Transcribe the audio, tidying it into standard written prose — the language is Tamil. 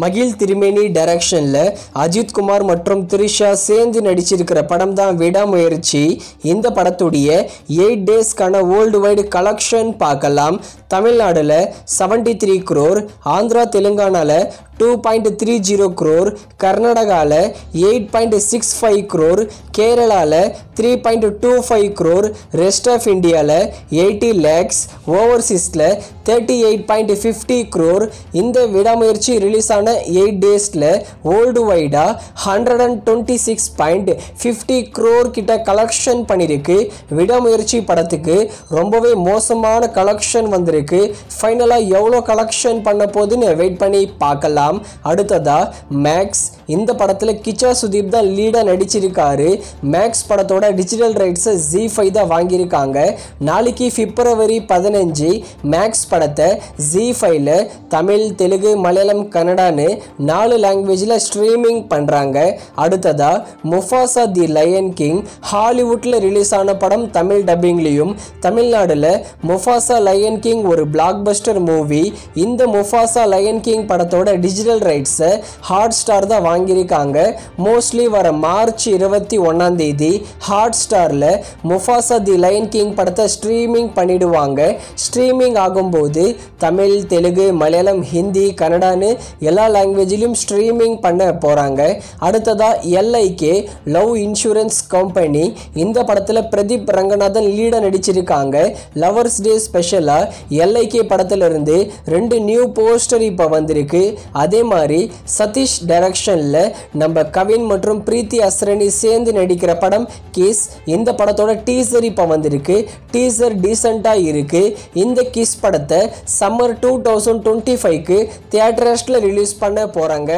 மகிழ் திருமேனி டைரக்ஷனில் அஜித் குமார் மற்றும் த்ரிஷா சேர்ந்து நடிச்சிருக்கிற படம் தான் விடாமுயற்சி. இந்த படத்துடைய 8 டேஸ்க்கான வேர்ல்டு வைடு கலெக்ஷன் பார்க்கலாம். தமிழ்நாடுல 73 crore, ஆந்திரா தெலுங்கானாவில் 2.30 crore, கர்நாடகாவில் 8.65 crore, கேரளாவில் 3.25 crore, ரெஸ்ட் ஆஃப் இந்தியாவில் 80 lakhs, ஓவர்சீஸில் 38.50 crore. இந்த விடாமுயற்சி ரிலீஸ் ஆன 8 டேஸில் வேர்ல்டு வைடாக 126.50 crore கிட்ட கலெக்ஷன் பண்ணியிருக்கு. விடாமுயற்சி படத்துக்கு ரொம்பவே மோசமான கலெக்ஷன் வந்திருக்கு. ஃபைனலாக எவ்வளோ கலெக்ஷன் பண்ண போதுன்னு வெயிட் பண்ணி பார்க்கலாம். அடுத்ததா மேக்ஸ். இந்த படத்தில் கிச்சா சுதீப் தான் லீடாக நடிச்சிருக்காரு. மேக்ஸ் படத்தோட டிஜிட்டல் ரைட்ஸை ZEE5 தான் வாங்கியிருக்காங்க. நாளைக்கு February 15 மேக்ஸ் படத்தை ZEE5ல தமிழ், தெலுங்கு, மலையாளம், கன்னடான்னு 4 லாங்குவேஜில் ஸ்ட்ரீமிங் பண்ணுறாங்க. அடுத்ததா முஃபாசா தி லயன் கிங். ஹாலிவுட்டில் ரிலீஸ் ஆன படம் தமிழ் டப்பிங்லேயும், தமிழ்நாடுல முஃபாசா லயன் கிங் ஒரு பிளாக் பஸ்டர் மூவி. இந்த முஃபாசா லயன் கிங் படத்தோட டிஜிட்டல் ரைட்ஸை ஹாட் ஸ்டார் தான் வாங்கியிருக்காங்க. மோஸ்ட்லி வர மார்ச் 21 ஹாட் ஸ்டாரில் முஃபாசா தி லயன் கிங் படத்தை ஸ்ட்ரீமிங் பண்ணிடுவாங்க. ஸ்ட்ரீமிங் ஆகும்போது தமிழ், தெலுங்கு, மலையாளம், ஹிந்தி, கன்னடான்னு எல்லா லாங்குவேஜிலும் ஸ்ட்ரீமிங் பண்ண போகிறாங்க. அடுத்ததாக LIK லவ் இன்சூரன்ஸ் கம்பெனி. இந்த படத்தில் பிரதீப் ரங்கநாதன் லீடாக நடிச்சிருக்காங்க. லவர்ஸ் டே ஸ்பெஷலாக LIK படத்திலிருந்து 2 நியூ போஸ்டர் இப்போ வந்திருக்கு. அதே மாதிரி சதீஷ் டைரக்ஷனில் நம்ம கவின் மற்றும் பிரீத்தி அஸ்ரணி சேர்ந்து நடிக்கிற படம் கிஸ். இந்த படத்தோட டீசர் இப்போ வந்திருக்கு. டீசர் டீசெண்டாக இருக்குது. இந்த கிஸ் படத்தை சம்மர் 2025க்கு தியேட்டர்ஸில் ரிலீஸ் பண்ண போகிறாங்க.